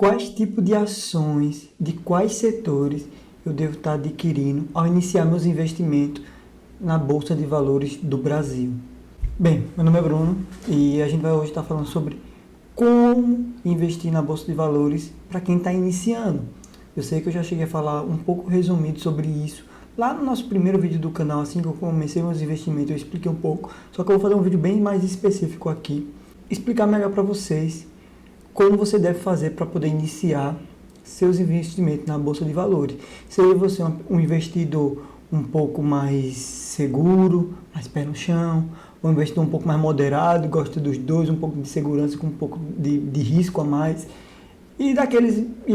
quais tipos de ações, de quais setores eu devo estar adquirindo ao iniciar meus investimentos na Bolsa de Valores do Brasil. Bem, meu nome é Bruno e a gente vai hoje estar falando sobre como investir na Bolsa de Valores para quem está iniciando. Eu sei que eu já cheguei a falar um pouco resumido sobre isso lá no nosso primeiro vídeo do canal, assim que eu comecei meus investimentos, eu expliquei um pouco, só que eu vou fazer um vídeo bem mais específico aqui, explicar melhor para vocês como você deve fazer para poder iniciar seus investimentos na Bolsa de Valores. Seja você um investidor um pouco mais seguro, mais pé no chão, ou um investidor um pouco mais moderado, gosta dos dois, um pouco de segurança com um pouco de risco a mais. E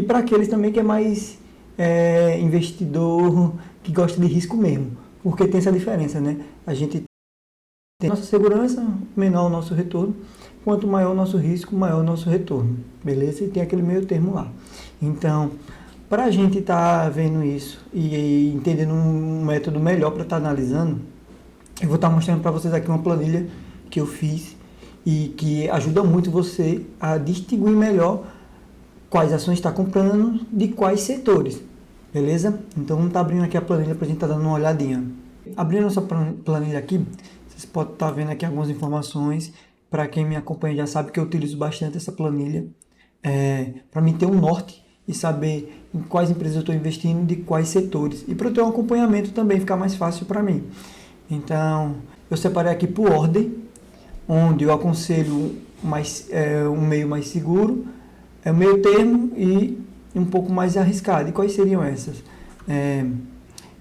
para aqueles também que é mais investidor que gosta de risco mesmo, porque tem essa diferença, né? A gente tem nossa segurança, menor o nosso retorno, quanto maior o nosso risco, maior o nosso retorno, beleza? E tem aquele meio termo lá. Então, para a gente estar vendo isso e entendendo um método melhor para estar analisando, eu vou estar mostrando para vocês aqui uma planilha que eu fiz e que ajuda muito você a distinguir melhor quais ações está comprando de quais setores, beleza? Então vamos estar abrindo aqui a planilha para a gente estar dando uma olhadinha. Abrindo nossa planilha aqui, vocês podem estar vendo aqui algumas informações. Para quem me acompanha já sabe que eu utilizo bastante essa planilha para mim ter um norte e saber em quais empresas eu estou investindo, de quais setores. E para eu ter um acompanhamento também, ficar mais fácil para mim. Então, eu separei aqui por ordem, onde eu aconselho um meio mais seguro, o meio termo e um pouco mais arriscado. E quais seriam essas?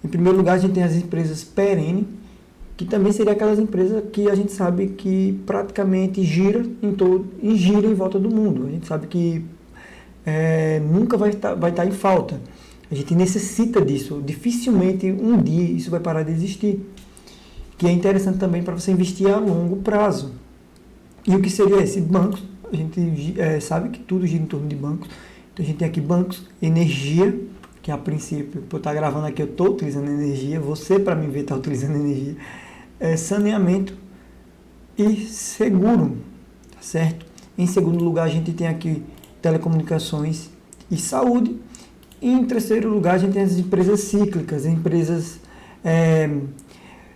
Em primeiro lugar, a gente tem as empresas perenes, que também seria aquelas empresas que a gente sabe que praticamente gira em volta do mundo. A gente sabe que nunca vai estar em falta. A gente necessita disso. Dificilmente um dia isso vai parar de existir. Que é interessante também para você investir a longo prazo. E o que seria esse? Bancos. A gente sabe que tudo gira em torno de bancos. Então a gente tem aqui bancos, energia, que a princípio, por estar gravando aqui, eu estou utilizando energia. Você, para me ver, está utilizando energia. Saneamento e seguro, tá certo? Em segundo lugar, a gente tem aqui telecomunicações e saúde. E em terceiro lugar, a gente tem as empresas cíclicas, empresas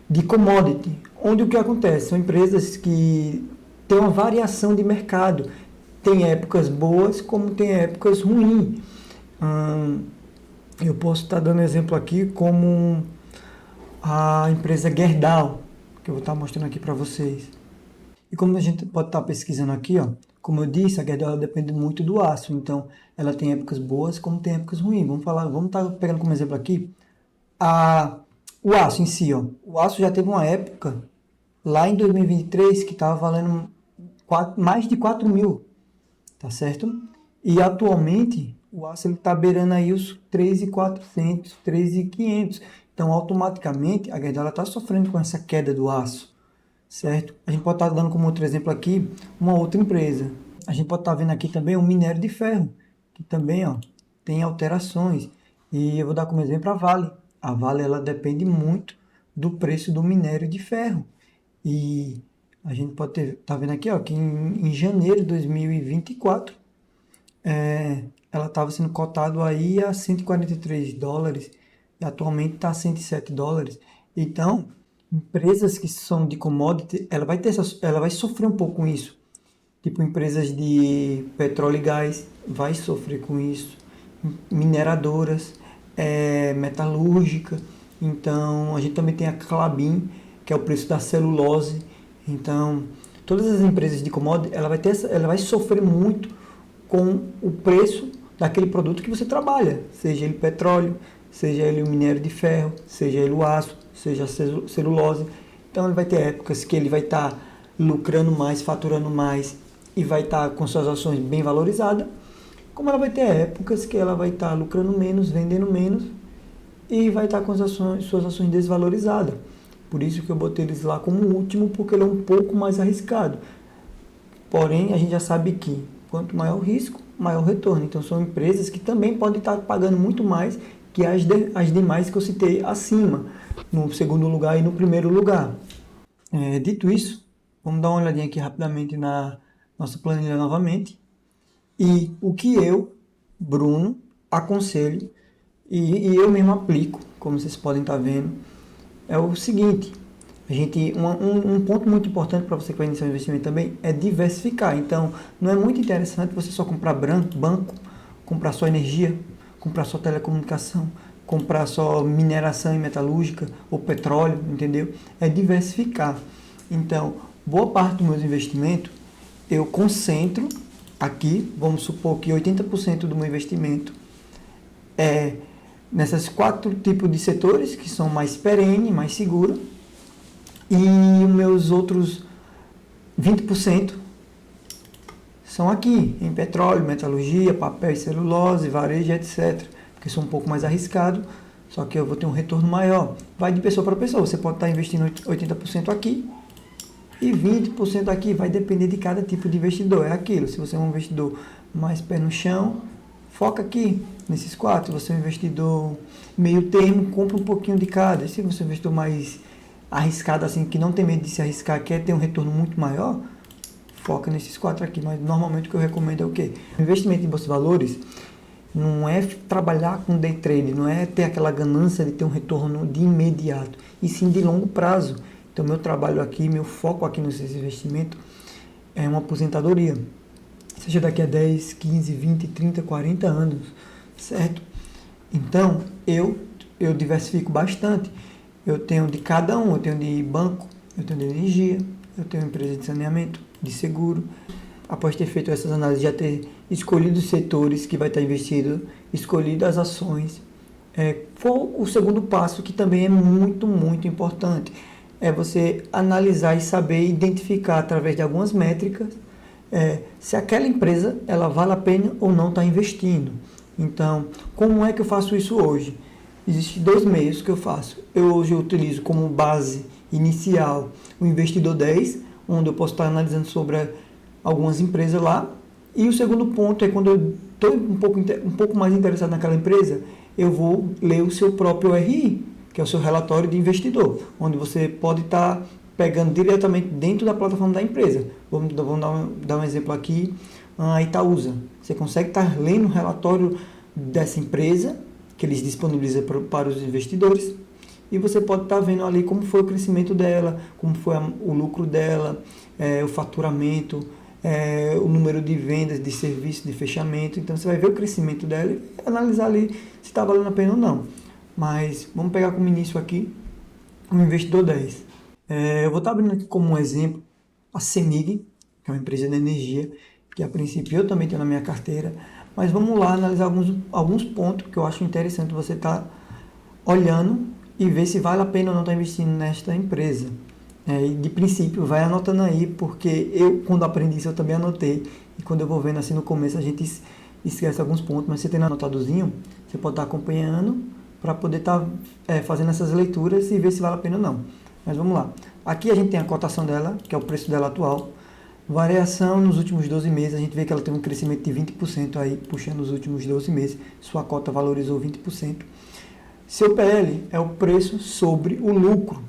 de commodity, onde o que acontece? São empresas que têm uma variação de mercado. Tem épocas boas, como tem épocas ruins. Eu posso estar dando exemplo aqui como a empresa Gerdau, que eu vou estar mostrando aqui para vocês. E como a gente pode estar pesquisando aqui, ó, como eu disse, a Gerdau depende muito do aço, então ela tem épocas boas como tem épocas ruins. Vamos estar pegando como exemplo aqui o aço em si, ó. O aço já teve uma época, lá em 2023, que estava valendo mais de 4 mil, tá certo? E atualmente, o aço está beirando aí os 3.400, 3.500. Então, automaticamente, a Gerdau está sofrendo com essa queda do aço, certo? A gente pode estar dando como outro exemplo aqui, uma outra empresa. A gente pode estar vendo aqui também o minério de ferro, que também tem alterações. E eu vou dar como exemplo a Vale. A Vale, ela depende muito do preço do minério de ferro. E a gente pode estar vendo aqui que em janeiro de 2024, ela estava sendo cotada aí a $143, e atualmente está a $107. Então, empresas que são de commodity, ela vai sofrer um pouco com isso. Tipo, empresas de petróleo e gás vai sofrer com isso. Mineradoras, metalúrgica. Então, a gente também tem a Klabin, que é o preço da celulose. Então, todas as empresas de commodity, ela vai sofrer muito com o preço daquele produto que você trabalha, seja ele petróleo, seja ele o minério de ferro, seja ele o aço, seja a celulose. Então ele vai ter épocas que ele vai estar lucrando mais, faturando mais e vai estar com suas ações bem valorizadas, como ela vai ter épocas que ela vai estar lucrando menos, vendendo menos e vai estar com suas ações desvalorizadas. Por isso que eu botei eles lá como último, porque ele é um pouco mais arriscado. Porém, a gente já sabe que quanto maior o risco, maior o retorno. Então, são empresas que também podem estar pagando muito mais que as demais que eu citei acima, no segundo lugar e no primeiro lugar. Dito isso, vamos dar uma olhadinha aqui rapidamente na nossa planilha novamente. E o que eu Bruno, aconselho e eu mesmo aplico, como vocês podem estar vendo, é o seguinte: um ponto muito importante para você que vai iniciar um investimento também é diversificar. Então, não é muito interessante você só comprar banco, comprar só energia, comprar só telecomunicação, comprar só mineração e metalúrgica ou petróleo, entendeu? É diversificar. Então, boa parte dos meus investimentos eu concentro aqui, vamos supor que 80% do meu investimento é nessas quatro tipos de setores que são mais perene, mais seguro, e os meus outros 20% são aqui, em petróleo, metalurgia, papel e celulose, varejo, etc. Porque são um pouco mais arriscado, só que eu vou ter um retorno maior. Vai de pessoa para pessoa, você pode estar investindo 80% aqui e 20% aqui, vai depender de cada tipo de investidor. É aquilo, se você é um investidor mais pé no chão, foca aqui nesses quatro. Se você é um investidor meio termo, compra um pouquinho de cada. Se você é um investidor mais arriscado, assim, que não tem medo de se arriscar, quer ter um retorno muito maior, foca nesses quatro aqui. Mas normalmente o que eu recomendo é o quê? O investimento em bolsa de valores não é trabalhar com day trade, não é ter aquela ganância de ter um retorno de imediato, e sim de longo prazo. Então, meu trabalho aqui, meu foco aqui nesses investimentos é uma aposentadoria. Seja daqui a 10, 15, 20, 30, 40 anos, certo? Então, eu diversifico bastante. Eu tenho de cada um, eu tenho de banco, eu tenho de energia, eu tenho empresa de saneamento, de seguro. Após ter feito essas análises, já ter escolhido os setores que vai estar investido, escolhido as ações, foi o segundo passo, que também é muito, muito importante. É você analisar e saber identificar através de algumas métricas se aquela empresa ela vale a pena ou não estar investindo. Então, como é que eu faço isso hoje? Existem dois meios que eu faço. Eu hoje utilizo como base inicial o Investidor 10, onde eu posso estar analisando sobre algumas empresas lá. E o segundo ponto é quando eu estou um pouco mais interessado naquela empresa, eu vou ler o seu próprio RI, que é o seu relatório de investidor, onde você pode estar pegando diretamente dentro da plataforma da empresa. Vamos dar um exemplo aqui, a Itaúsa. Você consegue estar lendo o relatório dessa empresa, que eles disponibilizam para os investidores, e você pode estar vendo ali como foi o crescimento dela, como foi o lucro dela, o faturamento, o número de vendas, de serviço, de fechamento. Então você vai ver o crescimento dela e analisar ali se está valendo a pena ou não. Mas vamos pegar como início aqui o Investidor 10. Eu vou estar abrindo aqui como um exemplo a CEMIG, que é uma empresa de energia, que a princípio eu também tenho na minha carteira. Mas vamos lá analisar alguns pontos que eu acho interessante você estar olhando e ver se vale a pena ou não estar investindo nesta empresa. E de princípio, vai anotando aí, porque eu, quando aprendi isso, eu também anotei. E quando eu vou vendo assim no começo, a gente esquece alguns pontos, mas você tendo anotadozinho, você pode estar acompanhando para poder estar fazendo essas leituras e ver se vale a pena ou não. Mas vamos lá. Aqui a gente tem a cotação dela, que é o preço dela atual. Variação nos últimos 12 meses, a gente vê que ela tem um crescimento de 20% aí, puxando os últimos 12 meses. Sua cota valorizou 20%. Seu PL é o preço sobre o lucro.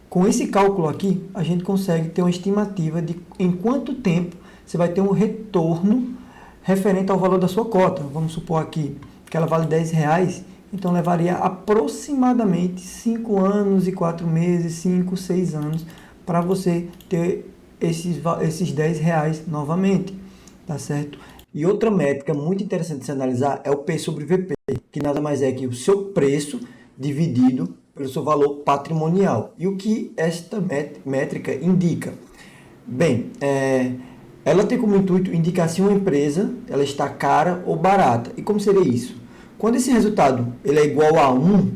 Com esse cálculo aqui, a gente consegue ter uma estimativa de em quanto tempo você vai ter um retorno referente ao valor da sua cota. Vamos supor aqui que ela vale R$10, então levaria aproximadamente 5 anos e 4 meses, 5, 6 anos, para você ter esses R$10 novamente, tá certo? E outra métrica muito interessante de se analisar é o P sobre VP, que nada mais é que o seu preço dividido pelo seu valor patrimonial. E o que esta métrica indica? Bem, ela tem como intuito indicar se uma empresa ela está cara ou barata. E como seria isso? Quando esse resultado ele é igual a 1,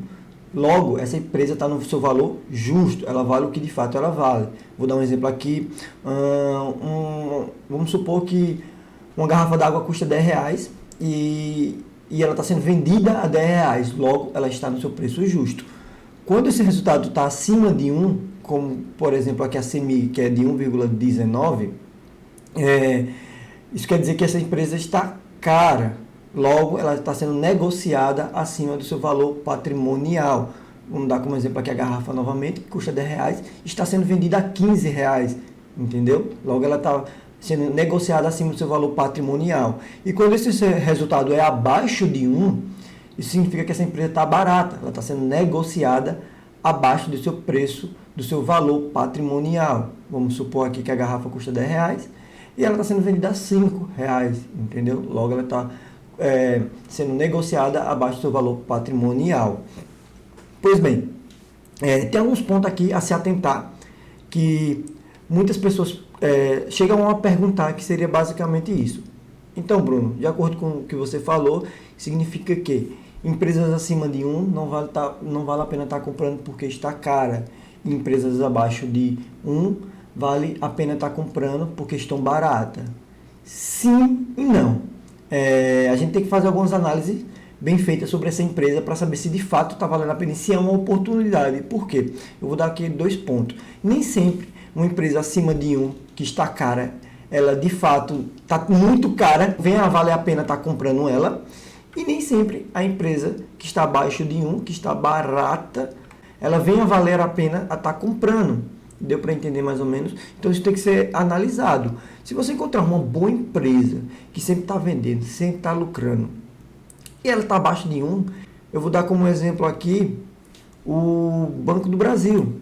logo essa empresa está no seu valor justo, ela vale o que de fato ela vale. Vou dar um exemplo aqui. Vamos supor que uma garrafa d'água custa R$10 e ela está sendo vendida a R$10, logo ela está no seu preço justo. Quando esse resultado está acima de 1, como por exemplo aqui a CEMIG, que é de 1,19, isso quer dizer que essa empresa está cara, logo ela está sendo negociada acima do seu valor patrimonial. Vamos dar como exemplo aqui a garrafa novamente, que custa R$10, está sendo vendida a R$15, entendeu? Logo ela está sendo negociada acima do seu valor patrimonial. E quando esse resultado é abaixo de 1, isso significa que essa empresa está barata, ela está sendo negociada abaixo do seu preço, do seu valor patrimonial. Vamos supor aqui que a garrafa custa R$10 e ela está sendo vendida a R$5, entendeu? Logo ela está sendo negociada abaixo do seu valor patrimonial. Pois bem, tem alguns pontos aqui a se atentar que muitas pessoas chegam a perguntar, que seria basicamente isso. Então, Bruno, de acordo com o que você falou, significa que empresas acima de 1 não vale a pena estar comprando porque está cara. Empresas abaixo de 1 vale a pena estar comprando porque estão baratas. Sim e não. A gente tem que fazer algumas análises bem feitas sobre essa empresa para saber se de fato está valendo a pena, se é uma oportunidade. Por quê? Eu vou dar aqui 2 pontos. Nem sempre uma empresa acima de 1 que está cara, ela de fato está muito cara, vem a valer a pena estar comprando ela. E nem sempre a empresa que está abaixo de 1, que está barata, ela vem a valer a pena a estar comprando. Deu para entender mais ou menos? Então isso tem que ser analisado. Se você encontrar uma boa empresa que sempre está vendendo, sempre está lucrando, e ela está abaixo de 1, eu vou dar como exemplo aqui o Banco do Brasil.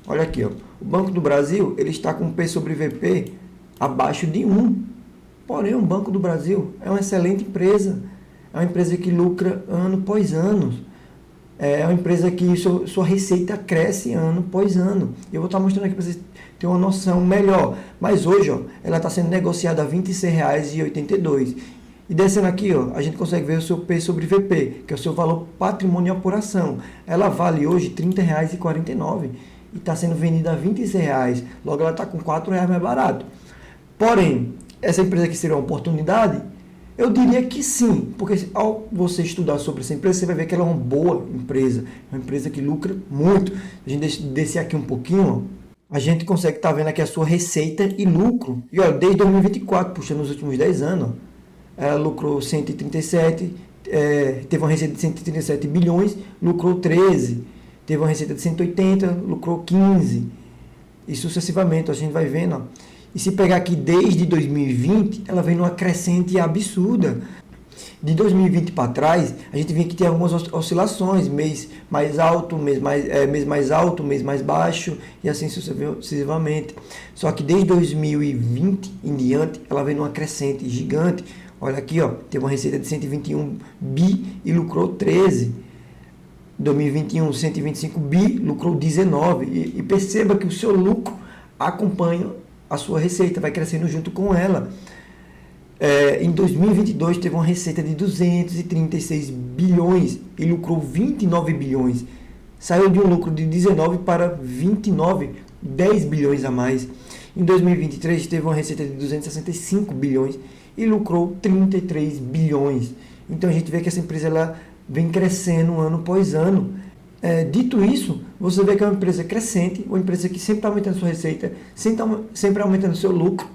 Olha aqui, ó. O Banco do Brasil ele está com P sobre VP abaixo de 1. Porém, o Banco do Brasil é uma excelente empresa. É uma empresa que lucra ano após ano. É uma empresa que sua receita cresce ano após ano. Eu vou estar mostrando aqui para vocês terem uma noção melhor. Mas hoje, ó, ela está sendo negociada a R$ 26,82. E descendo aqui, ó, a gente consegue ver o seu P sobre VP, que é o seu valor patrimonial por ação. Ela vale hoje R$ 30,49 e está sendo vendida a R$ 26. Logo, ela está com R$ 4,00 mais barato. Porém, essa empresa aqui seria uma oportunidade? Eu diria que sim, porque ao você estudar sobre essa empresa, você vai ver que ela é uma boa empresa, uma empresa que lucra muito. A gente descer aqui um pouquinho, ó, a gente consegue estar vendo aqui a sua receita e lucro. E olha, desde 2024, puxando nos últimos 10 anos, ela lucrou 137, teve uma receita de 137 bilhões, lucrou 13, teve uma receita de 180, lucrou 15, e sucessivamente, a gente vai vendo, ó. E se pegar aqui desde 2020, ela vem numa crescente absurda. De 2020 para trás, a gente vê que tem algumas oscilações, mês mais alto, mês mais alto, mês mais baixo, e assim sucessivamente. Só que desde 2020 em diante, ela vem numa crescente gigante. Olha aqui, ó, teve uma receita de 121 bi e lucrou 13. 2021, 125 bi, lucrou 19. E perceba que o seu lucro acompanha a sua receita, vai crescendo junto com ela. Em 2022 teve uma receita de 236 bilhões e lucrou 29 bilhões. Saiu de um lucro de 19 para 29, 10 bilhões a mais. Em 2023 teve uma receita de 265 bilhões e lucrou 33 bilhões. Então a gente vê que essa empresa ela vem crescendo ano após ano. Dito isso, você vê que é uma empresa crescente, uma empresa que sempre está aumentando sua receita, sempre aumentando seu lucro,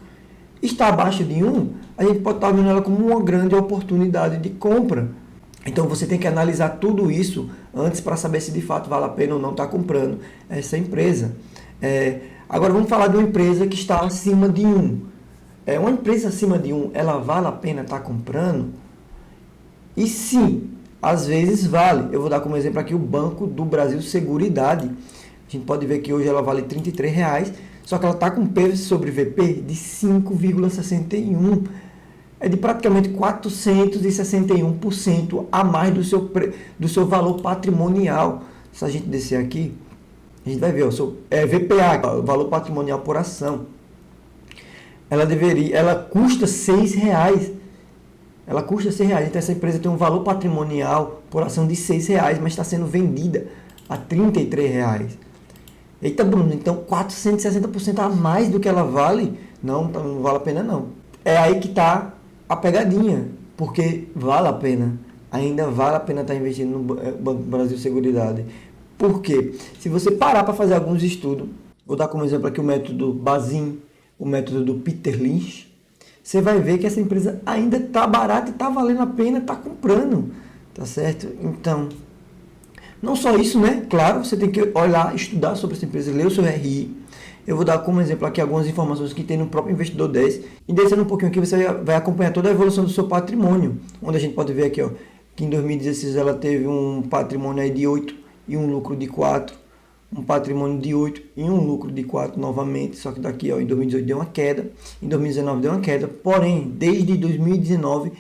está abaixo de 1, a gente pode estar vendo ela como uma grande oportunidade de compra. Então você tem que analisar tudo isso antes para saber se de fato vale a pena ou não estar comprando essa empresa. Agora vamos falar de uma empresa que está acima de 1. Uma empresa acima de 1, ela vale a pena estar comprando? E sim, às vezes vale. Eu vou dar como exemplo aqui o Banco do Brasil Seguridade. A gente pode ver que hoje ela vale R$ 33,00, só que ela está com P sobre VP de 5,61. É de praticamente 461% a mais do seu valor patrimonial. Se a gente descer aqui, a gente vai ver o seu VPA, valor patrimonial por ação. Ela custa R$ 6,00. Ela custa R$ 6,00. Então essa empresa tem um valor patrimonial por ação de R$ 6,00, mas está sendo vendida a R$ 33,00. Eita, Bruno, então 460% a mais do que ela vale? Não, não vale a pena não. É aí que está a pegadinha, porque vale a pena. Ainda vale a pena estar investindo no Banco do Brasil Seguridade. Por quê? Se você parar para fazer alguns estudos, vou dar como exemplo aqui o método Bazin, o método do Peter Lynch, você vai ver que essa empresa ainda está barata e está valendo a pena, está comprando, tá certo? Então, não só isso, né? Claro, você tem que olhar, estudar sobre essa empresa, ler o seu RI, Eu vou dar como exemplo aqui algumas informações que tem no próprio Investidor 10. E descendo um pouquinho aqui, você vai acompanhar toda a evolução do seu patrimônio. Onde a gente pode ver aqui, ó, que em 2016 ela teve um patrimônio aí de 8 e um lucro de 4. Um patrimônio de 8 e um lucro de 4 novamente. Só que daqui, ó, em 2018 deu uma queda. Em 2019 deu uma queda. Porém, desde 2019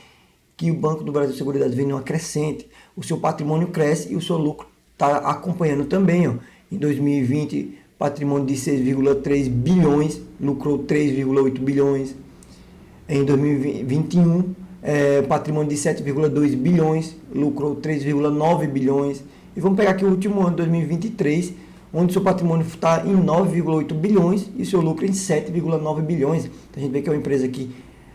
que o Banco do Brasil Seguridade vem numa crescente. O seu patrimônio cresce e o seu lucro está acompanhando também, ó. Em 2020, patrimônio de 6,3 bilhões, lucrou 3,8 bilhões. Em 2021, patrimônio de 7,2 bilhões, lucrou 3,9 bilhões. E vamos pegar aqui o último ano, 2023, onde seu patrimônio está em 9,8 bilhões e seu lucro em 7,9 bilhões. Então, a gente vê que é uma empresa que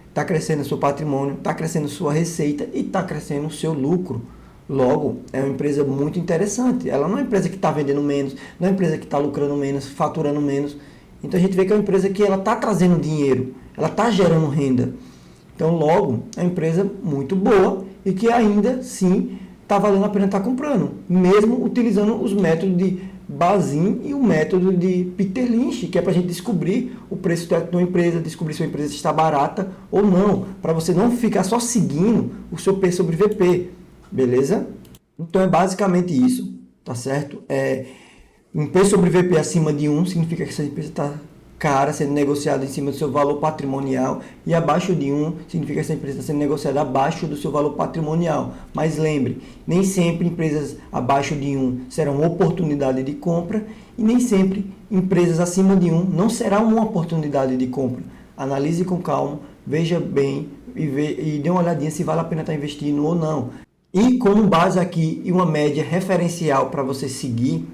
está crescendo o seu patrimônio, está crescendo sua receita e está crescendo o seu lucro. Logo, é uma empresa muito interessante. Ela não é uma empresa que está vendendo menos, não é uma empresa que está lucrando menos, faturando menos. Então a gente vê que é uma empresa que ela está trazendo dinheiro, ela está gerando renda. Então, logo, é uma empresa muito boa e que ainda sim está valendo a pena estar comprando, mesmo utilizando os métodos de Bazin e o método de Peter Lynch, que é para a gente descobrir o preço de uma empresa, descobrir se a empresa está barata ou não, para você não ficar só seguindo o seu P sobre VP. Beleza? Então é basicamente isso, tá certo? Um P sobre VP acima de 1 significa que essa empresa está cara, sendo negociada em cima do seu valor patrimonial, e abaixo de 1 significa que essa empresa está sendo negociada abaixo do seu valor patrimonial. Mas lembre, nem sempre empresas abaixo de 1 serão oportunidade de compra, e nem sempre empresas acima de 1 não será uma oportunidade de compra. Analise com calma, veja bem e dê uma olhadinha se vale a pena estar investindo ou não. E como base aqui e uma média referencial para você seguir,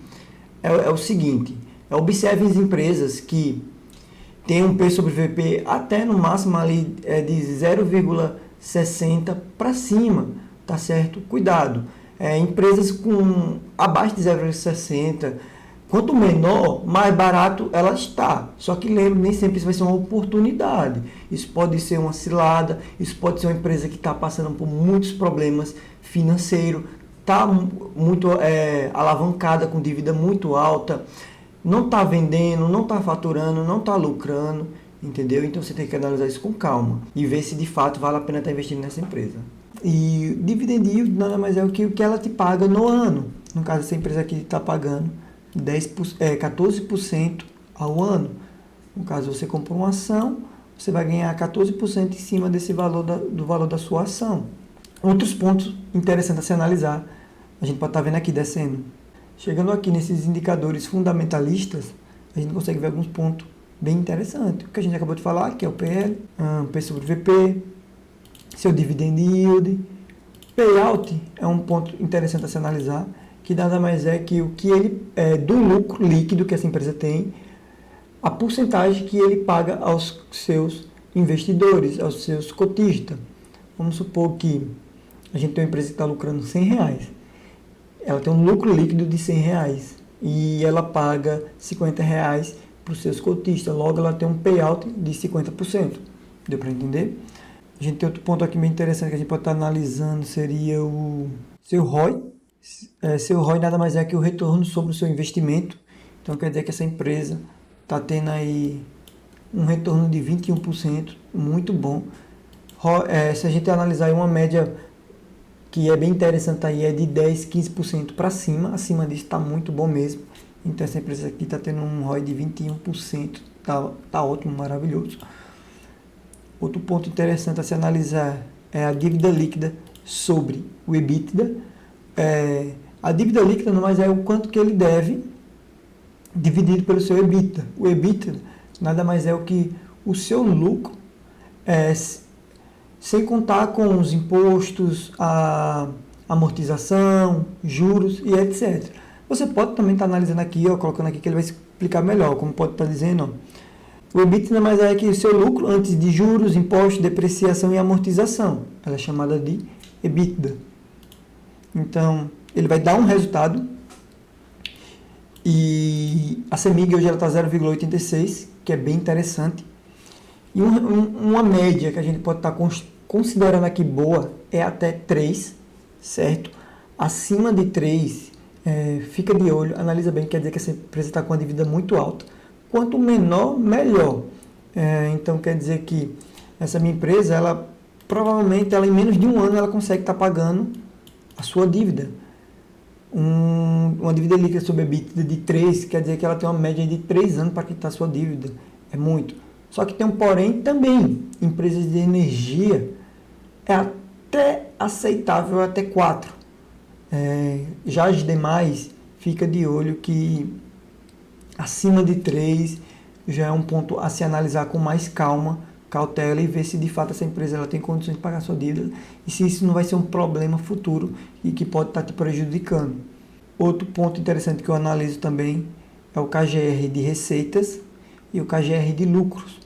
é o seguinte, observe as empresas que têm um P sobre VP até no máximo ali de 0,60 para cima, tá certo? Cuidado, empresas com abaixo de 0,60, quanto menor, mais barato ela está. Só que lembre, nem sempre isso vai ser uma oportunidade. Isso pode ser uma cilada, isso pode ser uma empresa que está passando por muitos problemas financeiros, está muito alavancada, com dívida muito alta, não está vendendo, não está faturando, não está lucrando, entendeu? Então você tem que analisar isso com calma e ver se de fato vale a pena estar investindo nessa empresa. E dividend yield nada mais é o que ela te paga no ano. No caso, essa empresa aqui está pagando 14% ao ano. No caso, você comprou uma ação, você vai ganhar 14% em cima desse valor do valor da sua ação. Outros pontos interessantes a se analisar, a gente pode estar vendo aqui descendo. Chegando aqui nesses indicadores fundamentalistas, a gente consegue ver alguns pontos bem interessantes. O que a gente acabou de falar, que é o PL, P sobre VP, seu dividend yield. Payout é um ponto interessante a se analisar, que nada mais é que o que ele do lucro líquido que essa empresa tem, a porcentagem que ele paga aos seus investidores, aos seus cotistas. Vamos supor que a gente tem uma empresa que está lucrando R$100. Ela tem um lucro líquido de R$100 e ela paga R$50 para os seus cotistas. Logo, ela tem um payout de 50%. Deu para entender? A gente tem outro ponto aqui bem interessante que a gente pode estar analisando, seria o seu ROI. Seu ROI nada mais é que o retorno sobre o seu investimento. Então, quer dizer que essa empresa está tendo aí um retorno de 21%, muito bom. Se a gente analisar aí uma média que é bem interessante aí, é de 10, 15% para cima. Acima disso está muito bom mesmo. Então essa empresa aqui está tendo um ROI de 21%. Tá ótimo, maravilhoso. Outro ponto interessante a se analisar é a dívida líquida sobre o EBITDA. A dívida líquida não mais é o quanto que ele deve dividido pelo seu EBITDA. O EBITDA nada mais é o que o seu lucro sem contar com os impostos, a amortização, juros e etc. Você pode também estar analisando aqui, colocando aqui que ele vai explicar melhor, como pode estar dizendo. O EBITDA nada mais é que o seu lucro antes de juros, impostos, depreciação e amortização. Ela é chamada de EBITDA. Então, ele vai dar um resultado e a CEMIG hoje está 0,86, que é bem interessante. E uma média que a gente pode estar considerando aqui boa é até 3, certo? Acima de 3, fica de olho, analisa bem, quer dizer que essa empresa está com uma dívida muito alta. quanto menor, melhor. Então quer dizer que essa minha empresa, ela provavelmente em menos de um ano ela consegue estar pagando a sua dívida. Uma dívida líquida sobre EBITDA de 3, quer dizer que ela tem uma média de 3 anos para quitar a sua dívida. É muito. Só que tem um porém também. Empresas de energia é até aceitável até 4. Já as demais, fica de olho que acima de 3 já é um ponto a se analisar com mais calma, cautela e ver se de fato essa empresa ela tem condições de pagar sua dívida e se isso não vai ser um problema futuro e que pode estar te prejudicando. Outro ponto interessante que eu analiso também é o KGR de receitas e o KGR de lucros,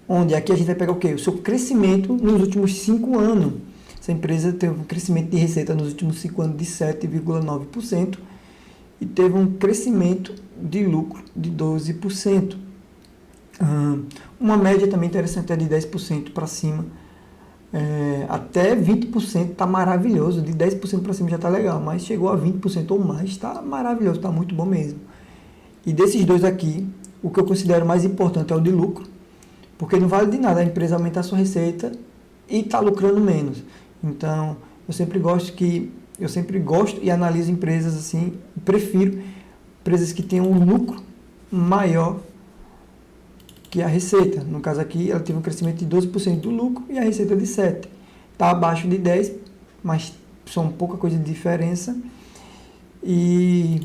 onde aqui a gente vai pegar o quê? O seu crescimento nos últimos 5 anos. Essa empresa teve um crescimento de receita nos últimos 5 anos de 7,9% e teve um crescimento de lucro de 12%. Uma média também interessante é de 10% para cima. Até 20% está maravilhoso. De 10% para cima já está legal, mas chegou a 20% ou mais, está maravilhoso, está muito bom mesmo. E desses dois aqui, o que eu considero mais importante é o de lucro, porque não vale de nada a empresa aumentar a sua receita e está lucrando menos. Então, eu sempre gosto e analiso empresas assim, prefiro empresas que tenham um lucro maior que a receita. No caso aqui, ela teve um crescimento de 12% do lucro e a receita de 7%. Está abaixo de 10%, mas são pouca coisa de diferença. E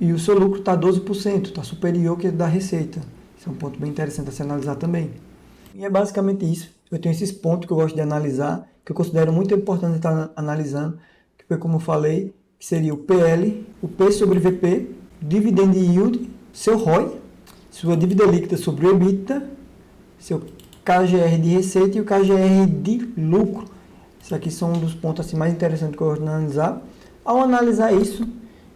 o seu lucro está 12%, está superior que o da receita. Isso é um ponto bem interessante a se analisar também. E é basicamente isso. Eu tenho esses pontos que eu gosto de analisar, que eu considero muito importante estar analisando, que foi como eu falei, que seria o PL, o P sobre VP, Dividend Yield, seu ROI, sua dívida líquida sobre o EBITDA, seu KGR de receita e o KGR de lucro. Isso aqui são um dos pontos assim, mais interessantes que eu gosto de analisar. Ao analisar isso,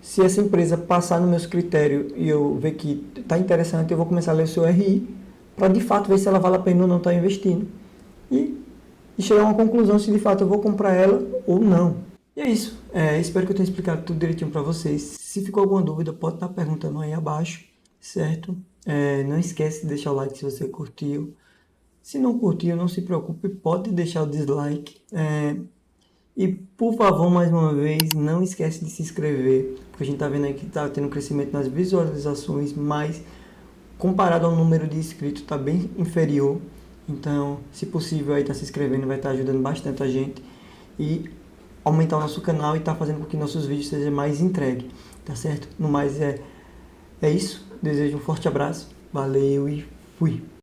se essa empresa passar nos meus critérios e eu ver que está interessante, eu vou começar a ler o seu RI, para de fato ver se ela vale a pena ou não estar investindo. E chegar a uma conclusão se de fato eu vou comprar ela ou não. E é isso. Espero que eu tenha explicado tudo direitinho para vocês. Se ficou alguma dúvida, pode estar perguntando aí abaixo, certo? Não esquece de deixar o like se você curtiu. Se não curtiu, não se preocupe, pode deixar o dislike. E por favor, mais uma vez, não esquece de se inscrever, porque a gente está vendo aí que está tendo um crescimento nas visualizações, mas comparado ao número de inscritos está bem inferior. Então, se possível, aí tá se inscrevendo, vai estar ajudando bastante a gente e aumentar o nosso canal e tá fazendo com que nossos vídeos sejam mais entregues, tá certo? No mais, é isso. Desejo um forte abraço, valeu e fui!